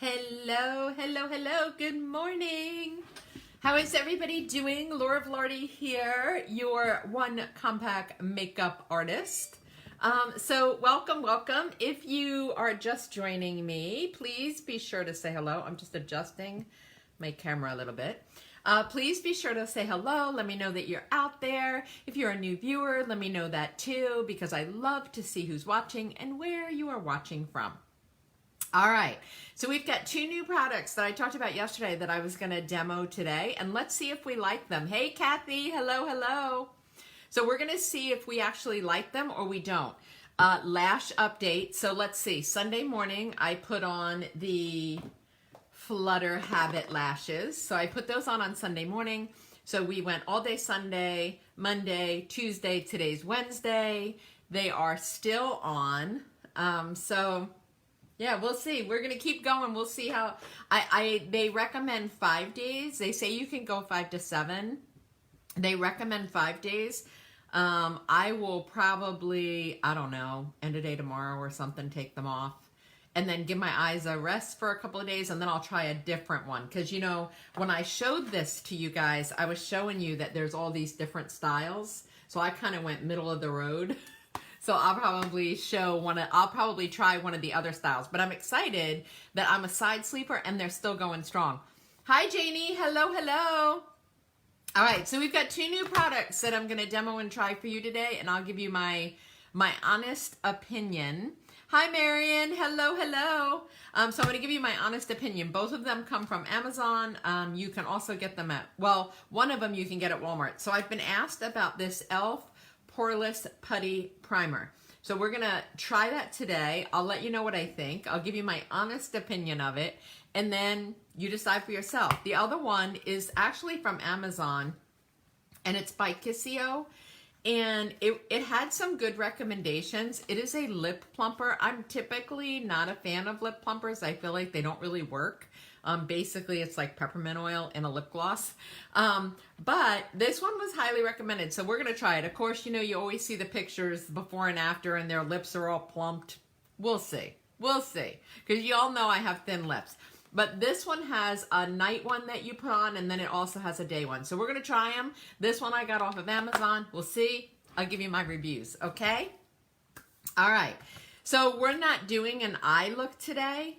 Hello, hello, hello. Good morning. How is everybody doing? Laura Velarde here, your one compact makeup artist. So welcome, welcome. If you are just joining me, please be sure to say hello. I'm just adjusting my camera a little bit. Please be sure to say hello. Let me know that you're out there. If you're a new viewer, let me know that too, because I love to see who's watching and where you are watching from. All right, so we've got two new products that I talked about yesterday that I was going to demo today, and let's see if we like them. Hey, Kathy, hello, hello. So we're going to see if we actually like them or we don't. Lash update. So let's see. Sunday morning, I put on the Flutter Habit lashes. So I put those on Sunday morning. So we went all day Sunday, Monday, Tuesday. Today's Wednesday. They are still on. Yeah, we'll see. We're going to keep going. We'll see how they recommend 5 days. They say you can go 5 to 7. They recommend 5 days. I will probably, I don't know, end of day tomorrow or something, take them off and then give my eyes a rest for a couple of days, and then I'll try a different one. Because, you know, when I showed this to you guys, I was showing you that there's all these different styles. So I kind of went middle of the road. So I'll probably I'll probably try one of the other styles, but I'm excited that I'm a side sleeper and they're still going strong. Hi, Janie. Hello, hello. All right, so we've got two new products that I'm going to demo and try for you today, and I'll give you my honest opinion. Hi, Marion. Hello, hello. So I'm going to give you my honest opinion. Both of them come from Amazon. You can also get them at, well, one of them you can get at Walmart. So I've been asked about this e.l.f. Poreless Putty Primer. So we're going to try that today. I'll let you know what I think. I'll give you my honest opinion of it, and then you decide for yourself. The other one is actually from Amazon, and it's by Kissio, and it had some good recommendations. It is a lip plumper. I'm typically not a fan of lip plumpers. I feel like they don't really work. Basically, it's like peppermint oil and a lip gloss. But this one was highly recommended, so we're going to try it. Of course, you know, you always see the pictures before and after, and their lips are all plumped. We'll see. We'll see. Because you all know I have thin lips. But this one has a night one that you put on, and then it also has a day one. So we're going to try them. This one I got off of Amazon. We'll see. I'll give you my reviews, okay? All right. So we're not doing an eye look today,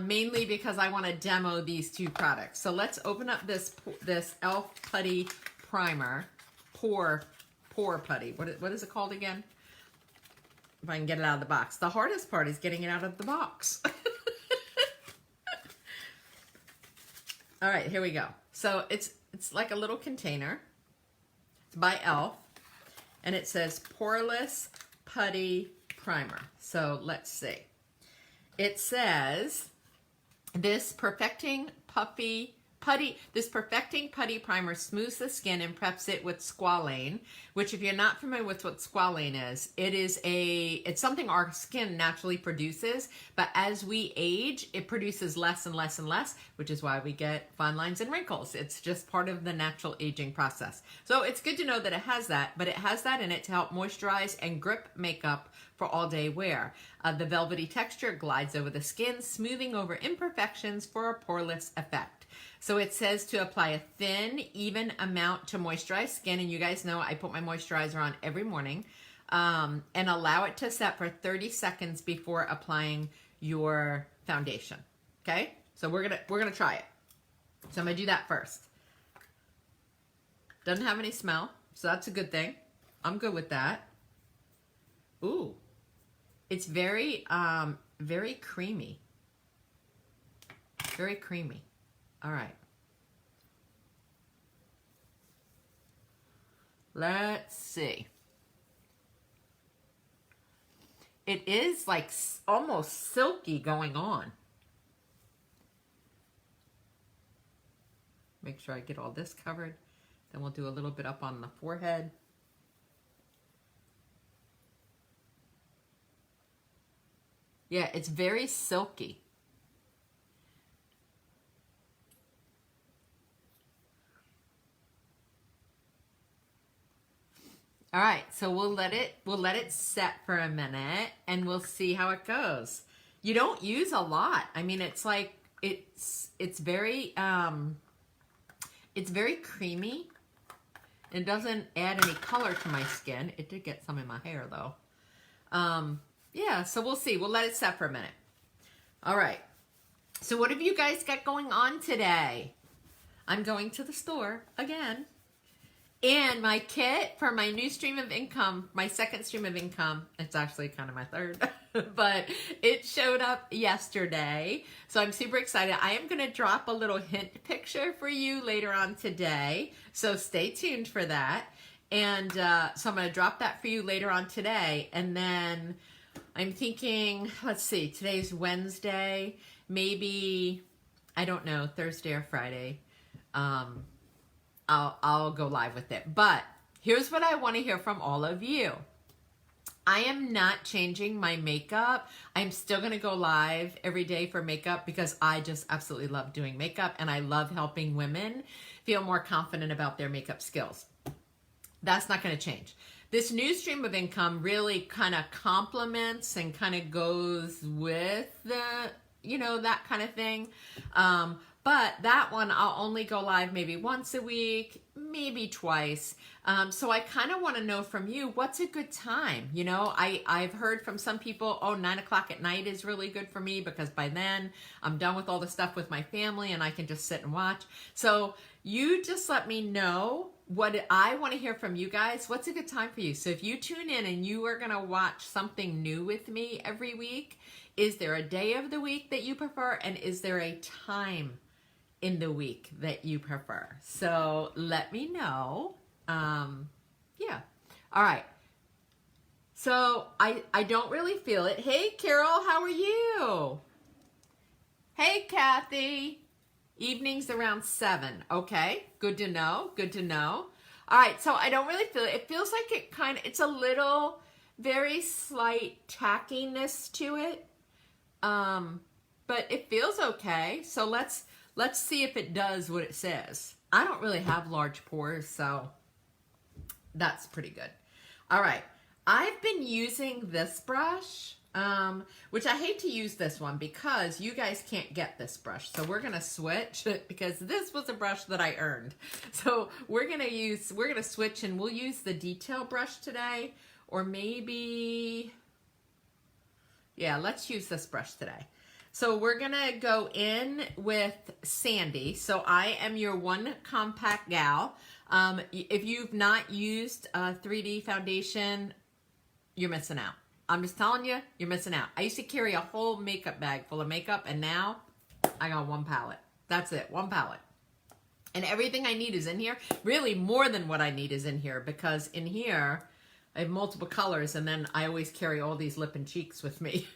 mainly because I want to demo these two products. So let's open up this e.l.f. Putty Primer, Pore Putty. What is it called again? If I can get it out of the box. The hardest part is getting it out of the box. All right, here we go. So it's like a little container. It's by e.l.f. and it says Poreless Putty Primer. So let's see. It says this perfecting putty primer smooths the skin and preps it with squalane, which if you're not familiar with what squalane is, it's something our skin naturally produces, but as we age, it produces less and less and less, which is why we get fine lines and wrinkles. It's just part of the natural aging process. So it's good to know that it has that, but it has that in it to help moisturize and grip makeup for all day wear. The velvety texture glides over the skin, smoothing over imperfections for a poreless effect. So it says to apply a thin, even amount to moisturize skin, and you guys know I put my moisturizer on every morning, and allow it to set for 30 seconds before applying your foundation. Okay, so we're gonna try it. So I'm gonna do that first. Doesn't have any smell, so that's a good thing. I'm good with that. Ooh, it's very very creamy. Very creamy. All right. Let's see. It is like almost silky going on. Make sure I get all this covered. Then we'll do a little bit up on the forehead. Yeah, it's very silky. All right, so we'll let it set for a minute and we'll see how it goes. You don't use a lot. I mean, it's like it's very creamy. It doesn't add any color to my skin. It did get some in my hair though. Yeah, so we'll see. We'll let it set for a minute. All right. So what have you guys got going on today? I'm going to the store again. And my kit for my new stream of income, my second stream of income, it's actually kind of my third, but it showed up yesterday. So I'm super excited. I am going to drop a little hint picture for you later on today. So stay tuned for that. And so I'm going to drop that for you later on today. And then I'm thinking, let's see, today's Wednesday, maybe, I don't know, Thursday or Friday. I'll go live with it. But here's what I want to hear from all of you. I am not changing my makeup. I'm still going to go live every day for makeup because I just absolutely love doing makeup and I love helping women feel more confident about their makeup skills. That's not going to change. This new stream of income really kind of complements and kind of goes with the, you know, that kind of thing. But that one, I'll only go live maybe once a week, maybe twice. So I kind of want to know from you, what's a good time? You know, I've heard from some people, oh, 9 o'clock at night is really good for me because by then I'm done with all the stuff with my family and I can just sit and watch. So you just let me know what I want to hear from you guys. What's a good time for you? So if you tune in and you are going to watch something new with me every week, is there a day of the week that you prefer? And is there a time in the week that you prefer? So let me know. Yeah. All right. So I don't really feel it. Hey, Carol, how are you? Hey, Kathy. Evenings around 7. Okay. Good to know. Good to know. All right. So I don't really feel it. It feels like it's a little, very slight tackiness to it. But it feels okay. So let's see if it does what it says. I don't really have large pores, so that's pretty good. All right. I've been using this brush, which I hate to use this one because you guys can't get this brush. So we're going to switch because this was a brush that I earned. So we're going to switch and we'll use the detail brush today, or maybe, yeah, let's use this brush today. So we're going to go in with Sandy. So I am your one compact gal. If you've not used a 3D foundation, you're missing out. I'm just telling you, you're missing out. I used to carry a whole makeup bag full of makeup, and now I got one palette. That's it, one palette. And everything I need is in here. Really, more than what I need is in here, because in here, I have multiple colors, and then I always carry all these lip and cheeks with me.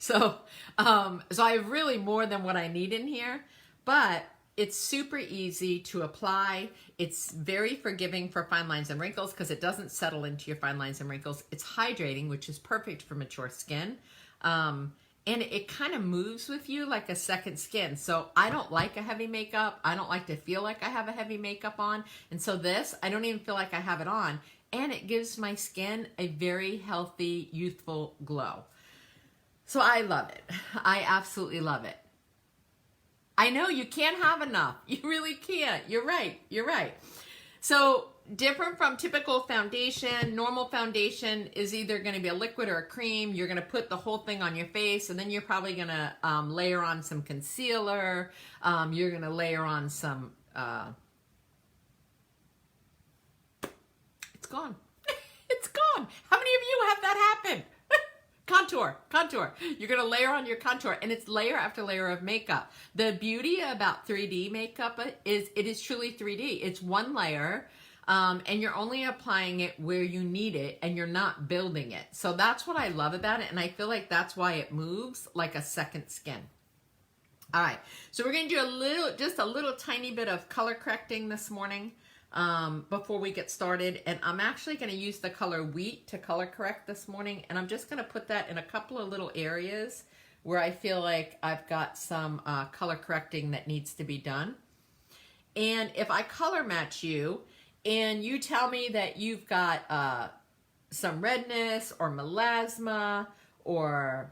So I have really more than what I need in here, but it's super easy to apply. It's very forgiving for fine lines and wrinkles because it doesn't settle into your fine lines and wrinkles. It's hydrating, which is perfect for mature skin. And it kind of moves with you like a second skin. So I don't like a heavy makeup. I don't like to feel like I have a heavy makeup on. And so this, I don't even feel like I have it on. And it gives my skin a very healthy, youthful glow. So I love it. I absolutely love it. I know you can't have enough. You really can't. You're right. You're right. So different from typical foundation, normal foundation is either going to be a liquid or a cream. You're going to put the whole thing on your face, and then you're probably going to layer on some concealer. You're going to layer on some... It's gone. It's gone. How many of you have that happen? Contour. You're going to layer on your contour, and it's layer after layer of makeup. The beauty about 3D makeup is it is truly 3D. It's one layer, and you're only applying it where you need it, and you're not building it. So that's what I love about it, and I feel like that's why it moves like a second skin. All right, so we're going to do just a little tiny bit of color correcting this morning. Before we get started, and I'm actually going to use the color Wheat to color correct this morning, and I'm just going to put that in a couple of little areas where I feel like I've got some color correcting that needs to be done. And if I color match you and you tell me that you've got some redness or melasma or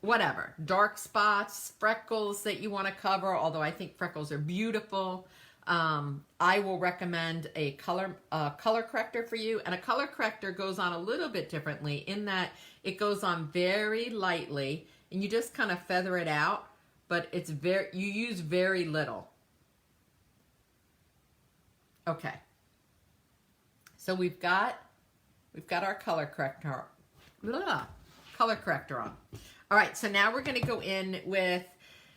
whatever, dark spots, freckles that you want to cover, although I think freckles are beautiful. I will recommend a color corrector for you. And a color corrector goes on a little bit differently in that it goes on very lightly and you just kind of feather it out, but it's you use very little. Okay. So we've got our color corrector on. All right, so now we're going to go in with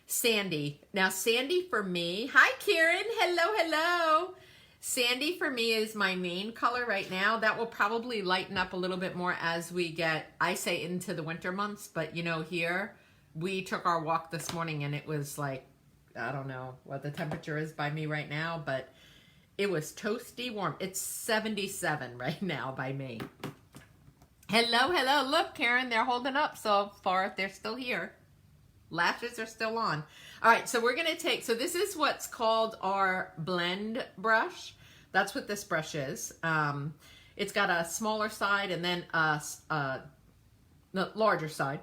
Sandy. Now, Sandy for me, hi Karen, hello. Sandy for me is my main color right now. That will probably lighten up a little bit more as we get, I say, into the winter months, but you know, here, we took our walk this morning and it was like, I don't know what the temperature is by me right now, but it was toasty warm. It's 77 right now by me. Hello. Look, Karen, they're holding up so far. They're still here. Lashes are still on. All right, so we're going to take, so this is what's called our blend brush. That's what this brush is. It's got a smaller side and then a larger side.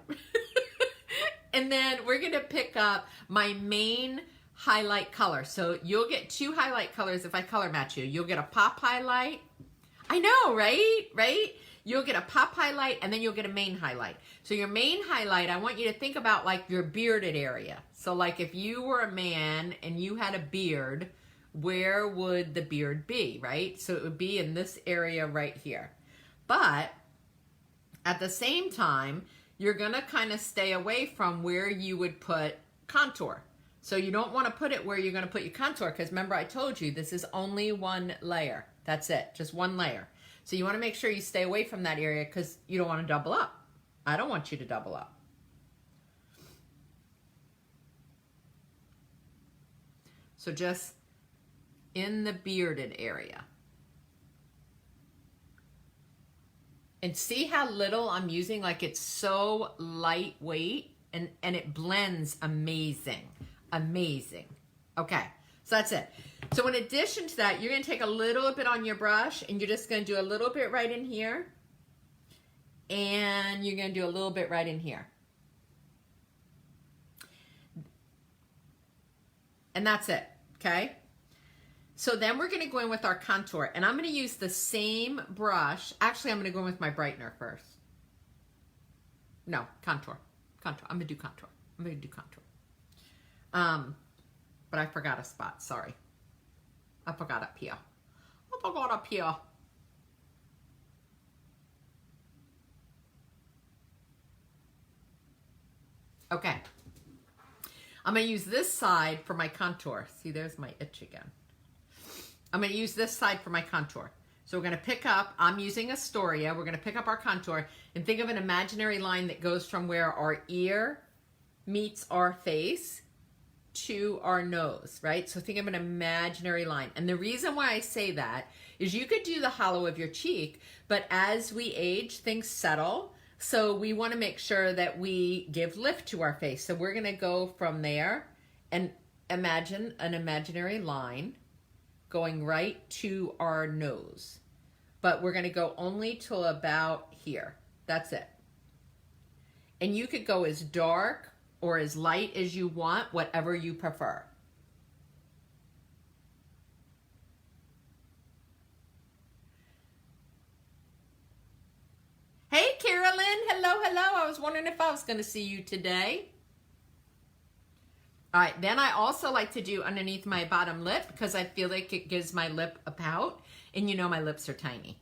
And then we're going to pick up my main highlight color. So you'll get 2 highlight colors if I color match you. You'll get a pop highlight. I know, right? You'll get a pop highlight and then you'll get a main highlight. So your main highlight, I want you to think about like your bearded area. So like if you were a man and you had a beard, where would the beard be, right? So it would be in this area right here. But at the same time, you're gonna kind of stay away from where you would put contour. So you don't want to put it where you're going to put your contour because remember I told you this is only 1 layer. That's it, just 1 layer. So you want to make sure you stay away from that area because you don't want to double up. I don't want you to double up. So just in the bearded area. And see how little I'm using? Like it's so lightweight and it blends amazing. Amazing. Okay, so that's it. So in addition to that, you're going to take a little bit on your brush and you're just going to do a little bit right in here. And you're going to do a little bit right in here. And that's it, okay? So then we're going to go in with our contour. And I'm going to use the same brush. Actually, I'm going to go in with my brightener first. No, contour. I'm going to do contour. But I forgot a spot, sorry. I forgot up here. Okay. I'm going to use this side for my contour. See, there's my itch again. I'm going to use this side for my contour. So we're going to pick up, I'm using Astoria, we're going to pick up our contour and think of an imaginary line that goes from where our ear meets our face to our nose, right? So think of an imaginary line. And the reason why I say that is you could do the hollow of your cheek, but as we age, things settle. So we want to make sure that we give lift to our face. So we're going to go from there and imagine an imaginary line going right to our nose. But we're going to go only till about here. That's it. And you could go as dark or as light as you want, whatever you prefer. Hey, Carolyn. Hello. I was wondering if I was going to see you today. All right, then I also like to do underneath my bottom lip because I feel like it gives my lip a pout, and you know my lips are tiny.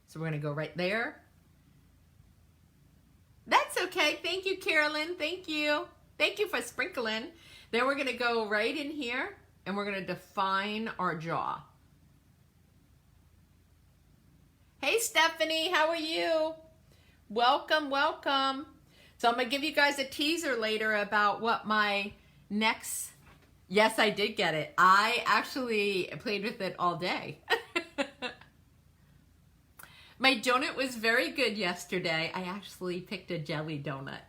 So we're going to go right there. That's okay. Thank you, Carolyn. Thank you. Thank you for sprinkling. Then we're going to go right in here, and we're going to define our jaw. Hey, Stephanie, how are you? Welcome. So I'm going to give you guys a teaser later about what my next... Yes, I did get it. I actually played with it all day. My donut was very good yesterday. I actually picked a jelly donut.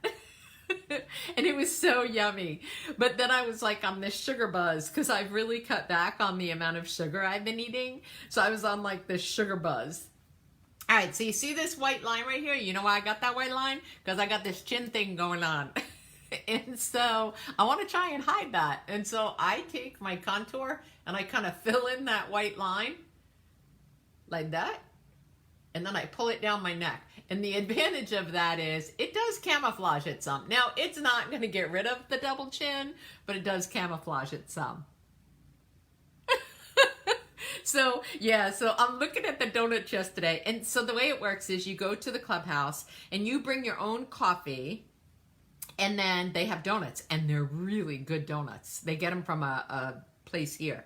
And it was so yummy. But then I was like on this sugar buzz because I've really cut back on the amount of sugar I've been eating. So I was on like this sugar buzz. All right, so you see this white line right here? You know why I got that white line? Because I got this chin thing going on. And so I want to try and hide that. And so I take my contour and I kind of fill in that white line like that. And then I pull it down my neck. And the advantage of that is it does camouflage it some. Now, it's not going to get rid of the double chin, but it does camouflage it some. So, yeah, so I'm looking at the donut chest today. And so the way it works is you go to the clubhouse and you bring your own coffee, and then they have donuts, and they're really good donuts. They get them from a place here.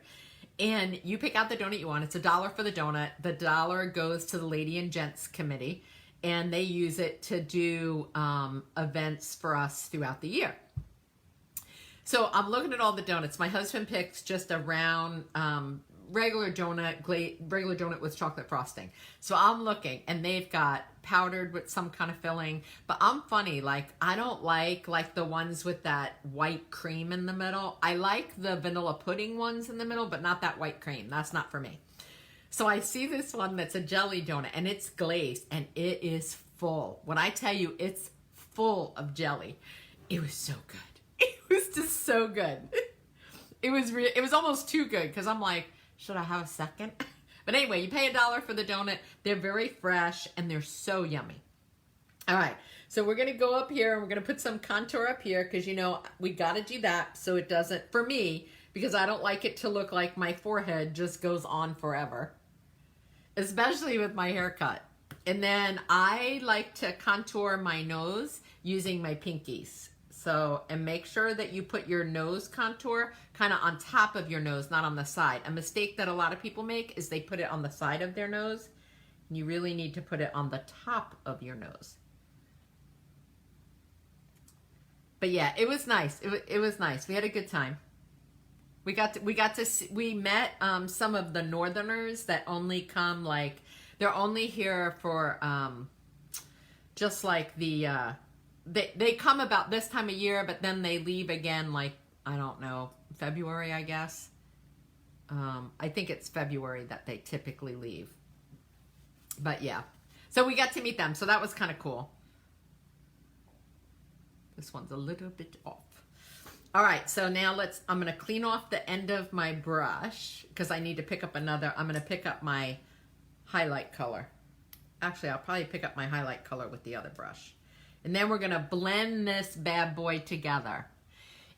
And you pick out the donut you want. It's $1 for the donut. The $1 goes to the Lady and Gents Committee, and they use it to do events for us throughout the year. So I'm looking at all the donuts. My husband picks just a round regular donut with chocolate frosting. So I'm looking, and they've got powdered with some kind of filling. But I'm funny, like I don't like the ones with that white cream in the middle. I like the vanilla pudding ones in the middle, but not that white cream. That's not for me. So I see this one that's a jelly donut, and it's glazed, and it is full. When I tell you it's full of jelly, it was so good. It was just so good. It was almost too good because I'm like, should I have a second? But anyway, you pay $1 for the donut. They're very fresh and they're so yummy. All right, so we're gonna go up here and we're gonna put some contour up here because you know we gotta do that so it doesn't, for me, because I don't like it to look like my forehead just goes on forever, especially with my haircut. And then I like to contour my nose using my pinkies. So, and make sure that you put your nose contour kind of on top of your nose, not on the side. A mistake that a lot of people make is they put it on the side of their nose. You really need to put it on the top of your nose. But yeah, it was nice. It was nice. We had a good time. We met some of the Northerners that only come like, they're only here for just like the, they come about this time of year, but then they leave again, like, I don't know, February, I guess. I think it's February that they typically leave. But yeah, so we got to meet them. So that was kind of cool. This one's a little bit off. All right, so now I'm going to clean off the end of my brush because I need to pick up another. I'm going to pick up my highlight color. Actually, I'll probably pick up my highlight color with the other brush. And then we're going to blend this bad boy together.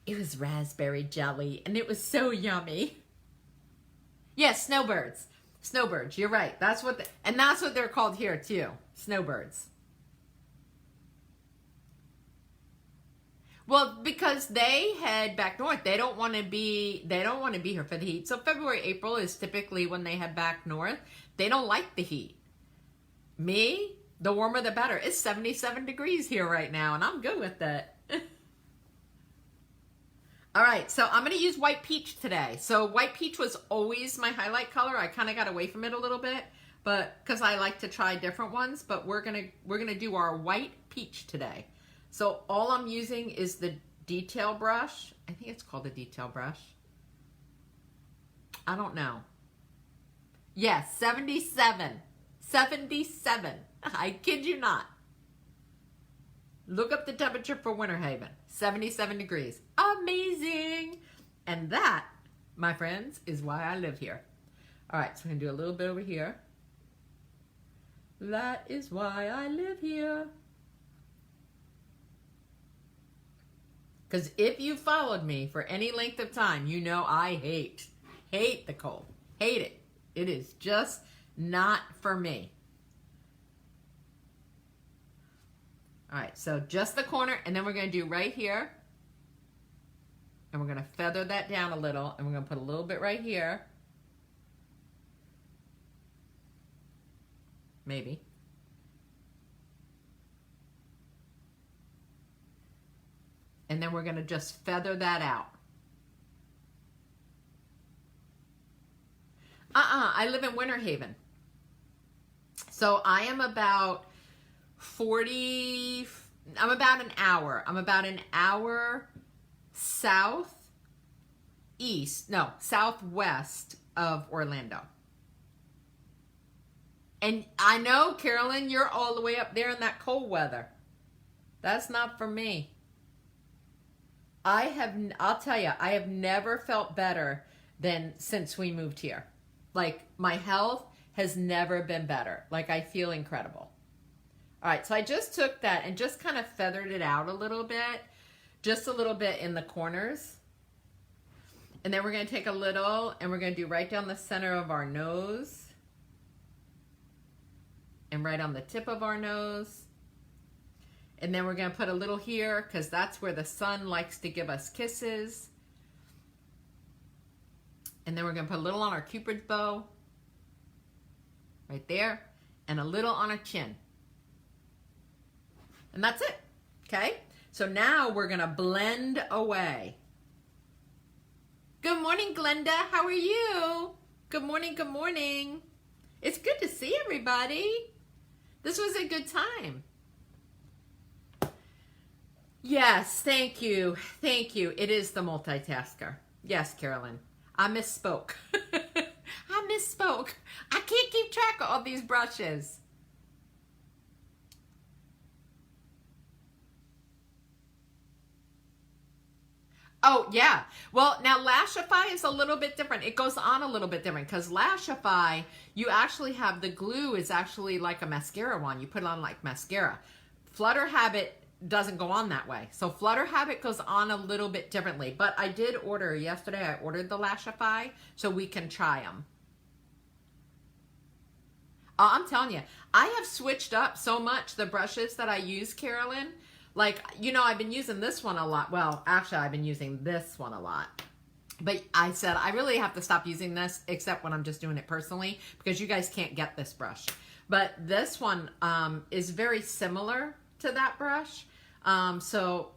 It was raspberry jelly, and it was so yummy. Yes, snowbirds. Snowbirds, you're right. That's what they're called here, too. Snowbirds. Well, because they head back north. They don't want to be here for the heat. So February, April is typically when they head back north. They don't like the heat. Me? The warmer the better. It's 77 degrees here right now, and I'm good with it. All right, so I'm going to use white peach today. So white peach was always my highlight color. I kind of got away from it a little bit, but because I like to try different ones. But we're gonna do our white peach today. So all I'm using is the detail brush. I think it's called a detail brush. I don't know. Yes, 77. 77. I kid you not. Look up the temperature for Winter Haven. 77 degrees. Amazing. And that, my friends, is why I live here. All right, so we're going to do a little bit over here. That is why I live here. Because if you followed me for any length of time, you know I hate the cold. Hate it. It is just not for me. All right, so just the corner, and then we're going to do right here. And we're going to feather that down a little, and we're going to put a little bit right here. Maybe. And then we're going to just feather that out. I live in Winter Haven. So I am about 40, I'm about an hour. I'm about an hour southwest of Orlando. And I know, Carolyn, you're all the way up there in that cold weather. That's not for me. I'll tell you, I have never felt better than since we moved here. Like, my health has never been better. Like, I feel incredible. All right, so I just took that and just kind of feathered it out a little bit, just a little bit in the corners. And then we're going to take a little and we're going to do right down the center of our nose and right on the tip of our nose. And then we're going to put a little here because that's where the sun likes to give us kisses. And then we're going to put a little on our Cupid's bow right there and a little on our chin. And that's it. Okay? So now we're going to blend away. Good morning, Glenda. How are you? Good morning, good morning. It's good to see everybody. This was a good time. Yes, thank you. Thank you. It is the multitasker. Yes, Carolyn. I misspoke. I misspoke. I can't keep track of all these brushes. Oh, yeah. Well, now Lashify is a little bit different. It goes on a little bit different because Lashify, you actually have the glue is actually like a mascara one. You put it on like mascara. Flutter Habit doesn't go on that way. So Flutter Habit goes on a little bit differently. But I did order yesterday. I ordered the Lashify so we can try them. I'm telling you, I have switched up so much the brushes that I use, Carolyn. Like, you know, I've been using this one a lot. Well, actually, I've been using this one a lot. But I said, I really have to stop using this, except when I'm just doing it personally, because you guys can't get this brush. But this one is very similar to that brush. So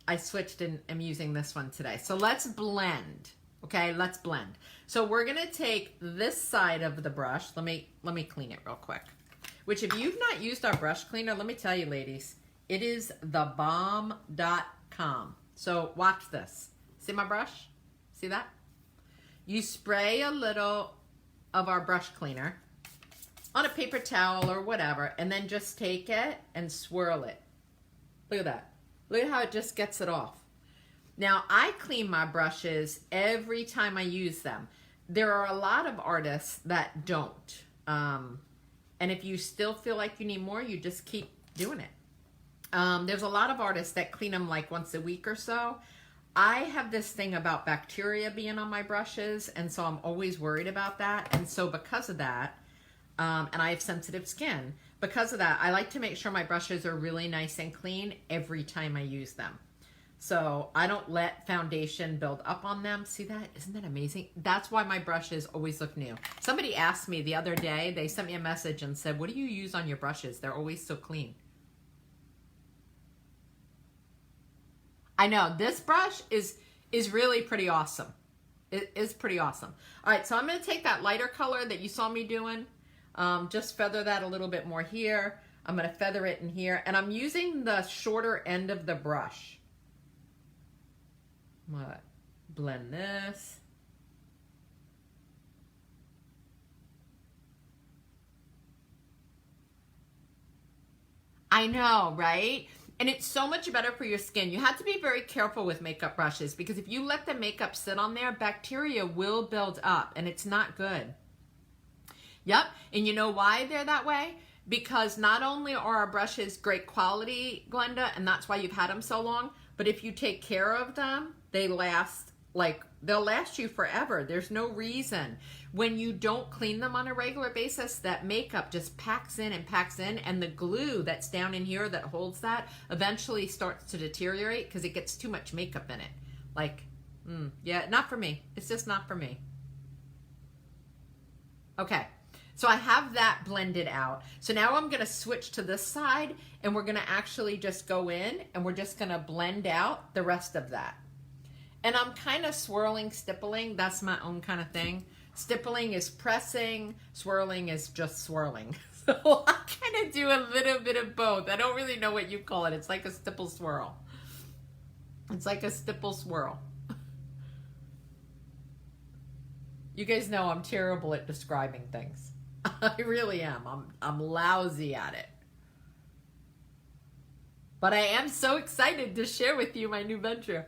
I switched and am using this one today. So let's blend. Okay, let's blend. So we're going to take this side of the brush. Let me clean it real quick. Which, if you've not used our brush cleaner, let me tell you, ladies, it is thebomb.com. So watch this. See my brush? See that? You spray a little of our brush cleaner on a paper towel or whatever, and then just take it and swirl it. Look at that. Look at how it just gets it off. Now, I clean my brushes every time I use them. There are a lot of artists that don't. And if you still feel like you need more, you just keep doing it. There's a lot of artists that clean them like once a week or so. I have this thing about bacteria being on my brushes, and so I'm always worried about that. And so because of that, and I have sensitive skin, because of that, I like to make sure my brushes are really nice and clean every time I use them. So I don't let foundation build up on them. See that? Isn't that amazing? That's why my brushes always look new. Somebody asked me the other day, they sent me a message and said, what do you use on your brushes? They're always so clean. I know, this brush is really pretty awesome. It is pretty awesome. All right, so I'm going to take that lighter color that you saw me doing, just feather that a little bit more here. I'm going to feather it in here, and I'm using the shorter end of the brush. I'm going to blend this. I know, right? And it's so much better for your skin. You have to be very careful with makeup brushes because if you let the makeup sit on there, bacteria will build up and it's not good. Yep, and you know why they're that way? Because not only are our brushes great quality, Glenda, and that's why you've had them so long, but if you take care of them, they last, like, they'll last you forever. There's no reason. When you don't clean them on a regular basis, that makeup just packs in, and the glue that's down in here that holds that eventually starts to deteriorate because it gets too much makeup in it. Like, yeah, not for me. It's just not for me. Okay, so I have that blended out. So now I'm going to switch to this side, and we're going to actually just go in, and we're just going to blend out the rest of that. And I'm kind of swirling, stippling. That's my own kind of thing. Stippling is pressing. Swirling is just swirling. So I kind of do a little bit of both. I don't really know what you call it. It's like a stipple swirl. It's like a stipple swirl. You guys know I'm terrible at describing things. I really am. I'm lousy at it. But I am so excited to share with you my new venture.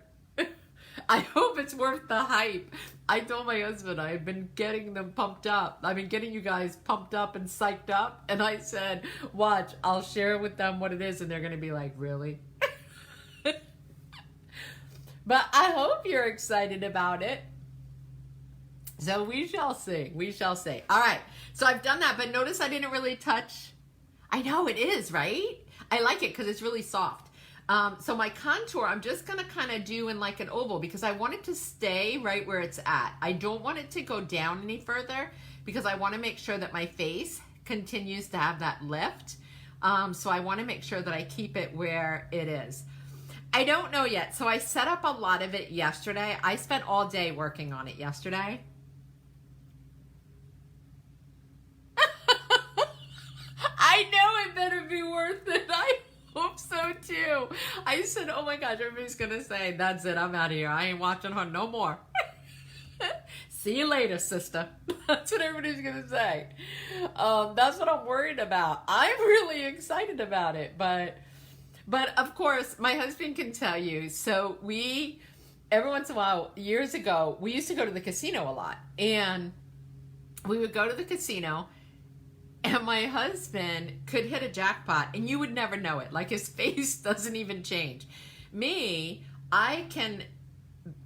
I hope it's worth the hype. I told my husband I've been getting them pumped up. I've been getting you guys pumped up and psyched up. And I said, watch, I'll share with them what it is. And they're going to be like, really? But I hope you're excited about it. So we shall see. We shall see. All right. So I've done that. But notice I didn't really touch. I know it is, right? I like it because it's really soft. So my contour, I'm just going to kind of do in like an oval because I want it to stay right where it's at. I don't want it to go down any further because I want to make sure that my face continues to have that lift. So I want to make sure that I keep it where it is. I don't know yet. So I set up a lot of it yesterday. I spent all day working on it yesterday. I know it better be worth it. I hope so too. I said, oh my gosh, everybody's going to say, that's it, I'm out of here. I ain't watching her no more. See you later, sister. That's what everybody's going to say. That's what I'm worried about. I'm really excited about it. But of course, my husband can tell you. So every once in a while, years ago, we used to go to the casino a lot. And we would go to the casino. And my husband could hit a jackpot and you would never know it. Like his face doesn't even change. Me, I can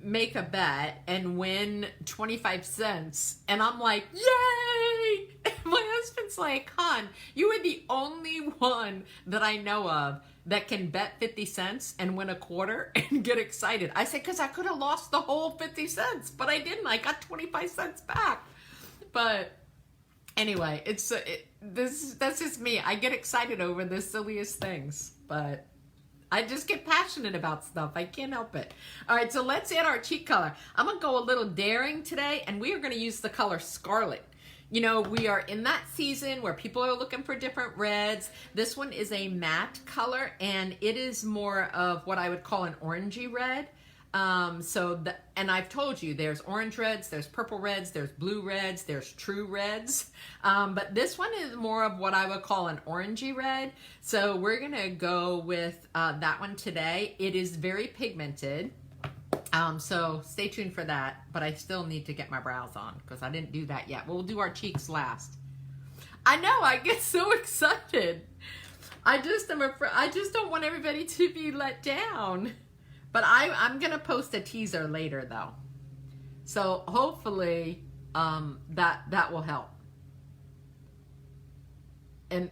make a bet and win 25 cents. And I'm like, yay! And my husband's like, hon, you are the only one that I know of that can bet 50 cents and win a quarter and get excited. I said, because I could have lost the whole 50 cents, but I didn't. I got 25 cents back. But anyway, that's just me. I get excited over the silliest things, but I just get passionate about stuff. I can't help it. All right, so let's add our cheek color. I'm going to go a little daring today, and we are going to use the color Scarlet. You know, we are in that season where people are looking for different reds. This one is a matte color, and it is more of what I would call an orangey red. And I've told you there's orange reds, there's purple reds, there's blue reds, there's true reds. But this one is more of what I would call an orangey red. So we're going to go with that one today. It is very pigmented. So stay tuned for that, but I still need to get my brows on because I didn't do that yet. We'll do our cheeks last. I know, I get so excited. I just don't want everybody to be let down. But I'm going to post a teaser later, though. So hopefully that will help. And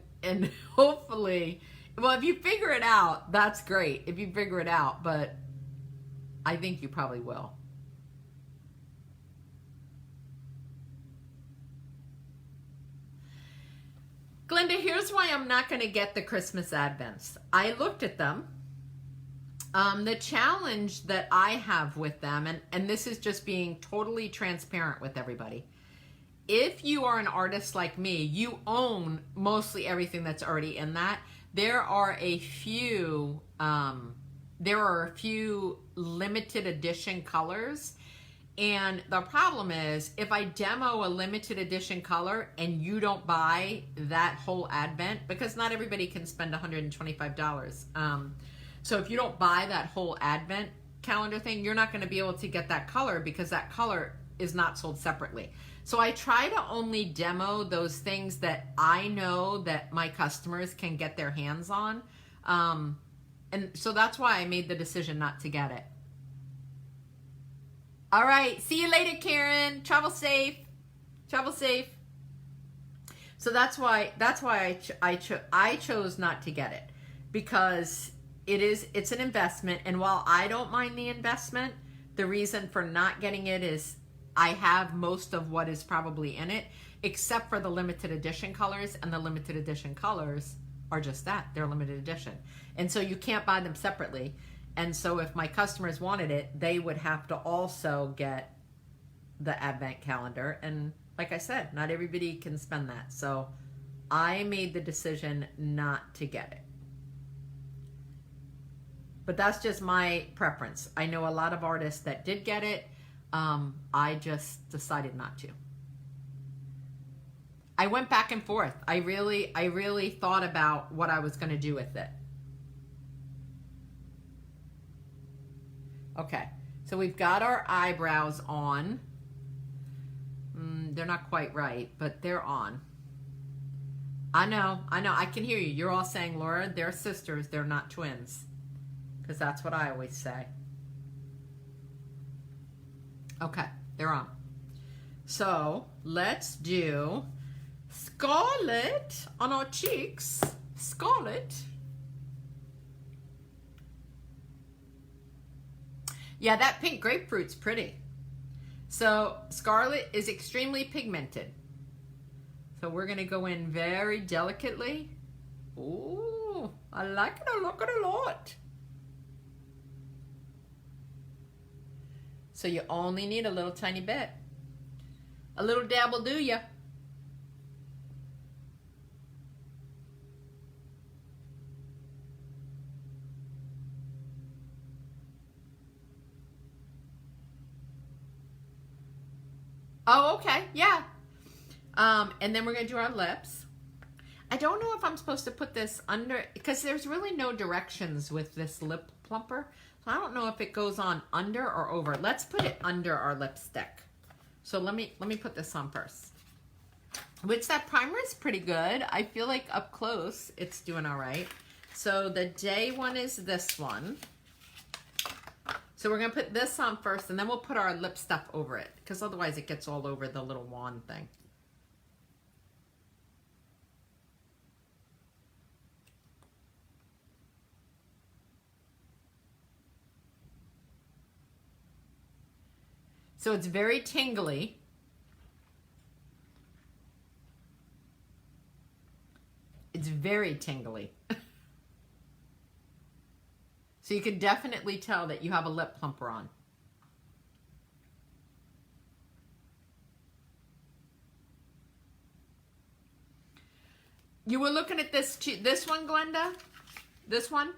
hopefully, well, if you figure it out, that's great. If you figure it out, but I think you probably will. Glenda, here's why I'm not going to get the Christmas Advents. I looked at them. The challenge that I have with them, and this is just being totally transparent with everybody. If you are an artist like me, you own mostly everything that's already in that. There are a few limited edition colors. And the problem is, if I demo a limited edition color and you don't buy that whole advent, because not everybody can spend $125. So if you don't buy that whole advent calendar thing, you're not going to be able to get that color because that color is not sold separately. So I try to only demo those things that I know that my customers can get their hands on. And so that's why I made the decision not to get it. All right. See you later, Karen. Travel safe. Travel safe. So that's why I chose not to get it, because it's an investment. And while I don't mind the investment, the reason for not getting it is I have most of what is probably in it, except for the limited edition colors, and the limited edition colors are just that. They're limited edition. And so you can't buy them separately. And so if my customers wanted it, they would have to also get the advent calendar. And like I said, not everybody can spend that. So I made the decision not to get it. But that's just my preference. I know a lot of artists that did get it. I just decided not to. I went back and forth. I really thought about what I was going to do with it. Okay, so we've got our eyebrows on. They're not quite right, but they're on. I know, I can hear you. You're all saying, Laura, they're sisters, they're not twins. Because that's what I always say. Okay, they're on. So, let's do scarlet on our cheeks. Scarlet. Yeah, that pink grapefruit's pretty. So scarlet is extremely pigmented. So we're going to go in very delicately. Ooh, I like it a lot. So you only need a little tiny bit. A little dab will do ya. Oh, okay, yeah. And then we're gonna do our lips. I don't know if I'm supposed to put this under, because there's really no directions with this lip plumper. So I don't know if it goes on under or over. Let's put it under our lipstick. So let me put this on first. Which that primer is pretty good. I feel like up close it's doing all right. So the day one is this one. So we're going to put this on first, and then we'll put our lip stuff over it, because otherwise it gets all over the little wand thing. So it's very tingly. It's very tingly. So you can definitely tell that you have a lip plumper on. You were looking at this one, Glenda? This one?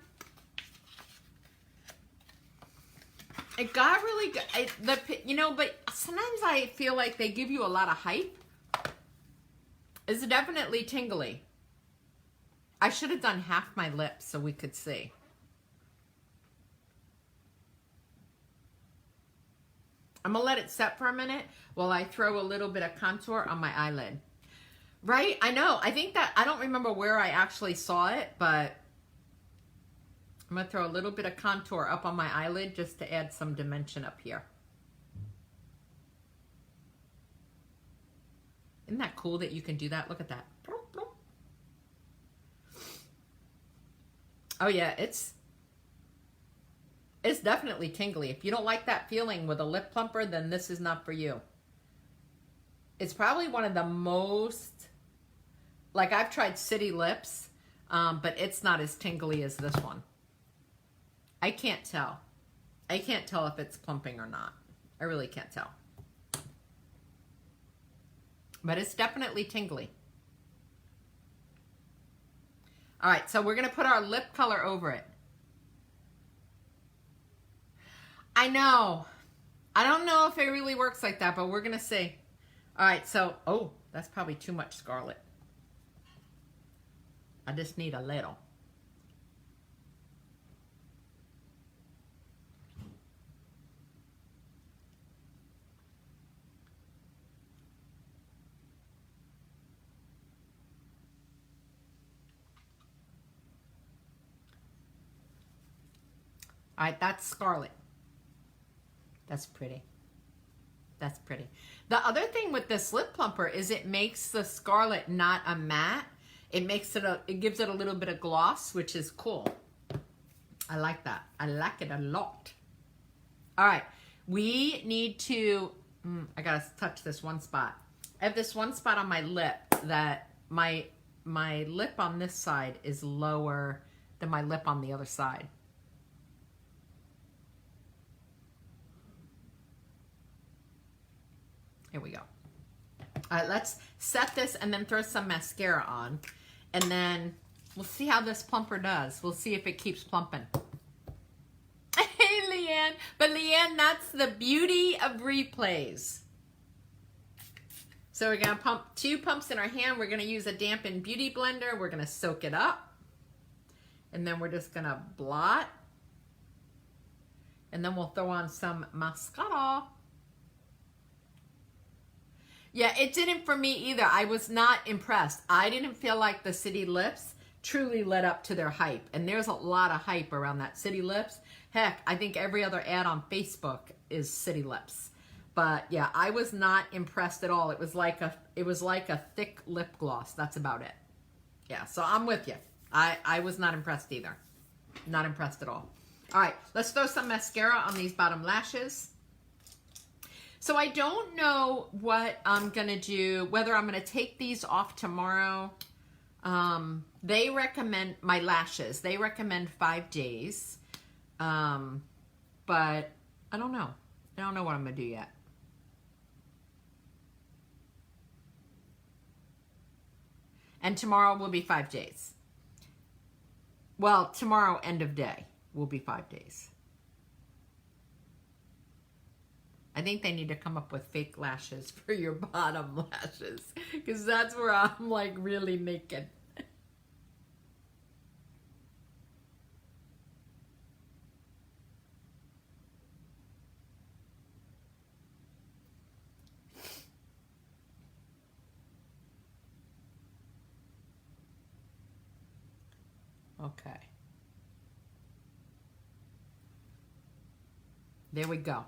It got really good. You know, but sometimes I feel like they give you a lot of hype. It's definitely tingly. I should have done half my lips so we could see. I'm going to let it set for a minute while I throw a little bit of contour on my eyelid. Right? I know. I think that, I don't remember where I actually saw it, but I'm going to throw a little bit of contour up on my eyelid just to add some dimension up here. Isn't that cool that you can do that? Look at that. Oh yeah, it's definitely tingly. If you don't like that feeling with a lip plumper, then this is not for you. It's probably one of the most, like I've tried City Lips, but it's not as tingly as this one. I can't tell. I can't tell if it's plumping or not. I really can't tell. But it's definitely tingly. All right, so we're going to put our lip color over it. I know. I don't know if it really works like that, but we're going to see. All right, so, oh, that's probably too much scarlet. I just need a little. All right, that's scarlet. That's pretty. That's pretty. The other thing with this lip plumper is it makes the scarlet not a matte. It makes it it gives it a little bit of gloss, which is cool. I like that. I like it a lot. All right, we need to, I gotta touch this one spot. I have this one spot on my lip that my lip on this side is lower than my lip on the other side. Here we go. All right, let's set this and then throw some mascara on. And then we'll see how this plumper does. We'll see if it keeps plumping. Hey, Leanne. But Leanne, that's the beauty of replays. So we're going to pump 2 pumps in our hand. We're going to use a dampened beauty blender. We're going to soak it up. And then we're just going to blot. And then we'll throw on some mascara. Yeah, it didn't for me either. I was not impressed. I didn't feel like the City Lips truly led up to their hype. And there's a lot of hype around that City Lips. Heck, I think every other ad on Facebook is City Lips. But yeah, I was not impressed at all. It was like a thick lip gloss. That's about it. Yeah, so I'm with you. I was not impressed either. Not impressed at all. All right, let's throw some mascara on these bottom lashes. So I don't know what I'm going to do, whether I'm going to take these off tomorrow. They recommend, my lashes, they recommend 5 days. But I don't know. I don't know what I'm going to do yet. And tomorrow will be 5 days. Well, tomorrow, end of day, will be 5 days. I think they need to come up with fake lashes for your bottom lashes, because that's where I'm like really naked. Okay. There we go.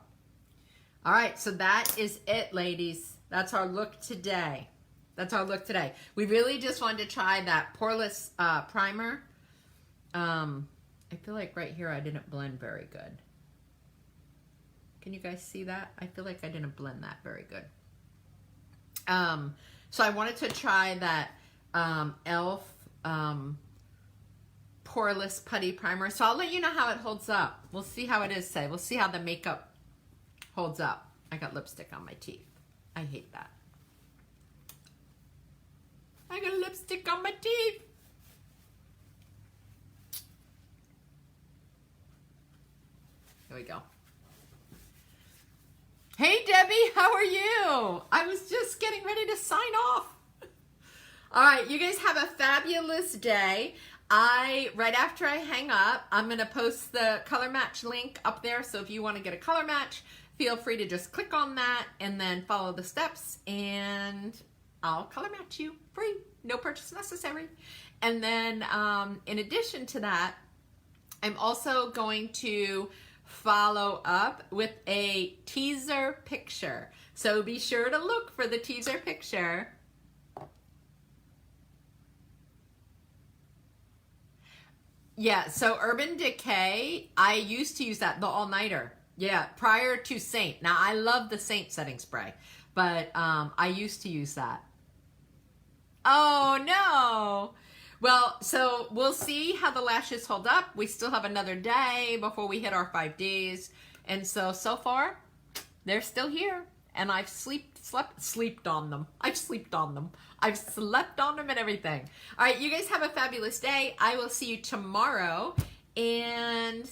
All right, so that is it, ladies. That's our look today. That's our look today. We really just wanted to try that Poreless primer. I feel like right here I didn't blend very good. Can you guys see that? I feel like I didn't blend that very good. So I wanted to try that e.l.f. Poreless Putty Primer. So I'll let you know how it holds up. We'll see how it is today. We'll see how the makeup holds up. I got lipstick on my teeth. I hate that. I got lipstick on my teeth. Here we go. Hey, Debbie, how are you? I was just getting ready to sign off. All right, you guys have a fabulous day. Right after I hang up, I'm going to post the color match link up there. So if you want to get a color match, feel free to just click on that and then follow the steps and I'll color match you free. No purchase necessary. And then in addition to that, I'm also going to follow up with a teaser picture. So be sure to look for the teaser picture. Yeah, so Urban Decay, I used to use that, the all-nighter. Yeah, prior to Saint. Now, I love the Saint setting spray, but I used to use that. Oh, no. Well, so we'll see how the lashes hold up. We still have another day before we hit our 5 days. And so far, they're still here. And I've slept on them. I've slept on them. I've slept on them and everything. All right, you guys have a fabulous day. I will see you tomorrow. And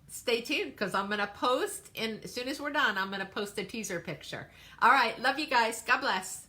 stay tuned because I'm going to post, and as soon as we're done, I'm going to post a teaser picture. All right, love you guys. God bless.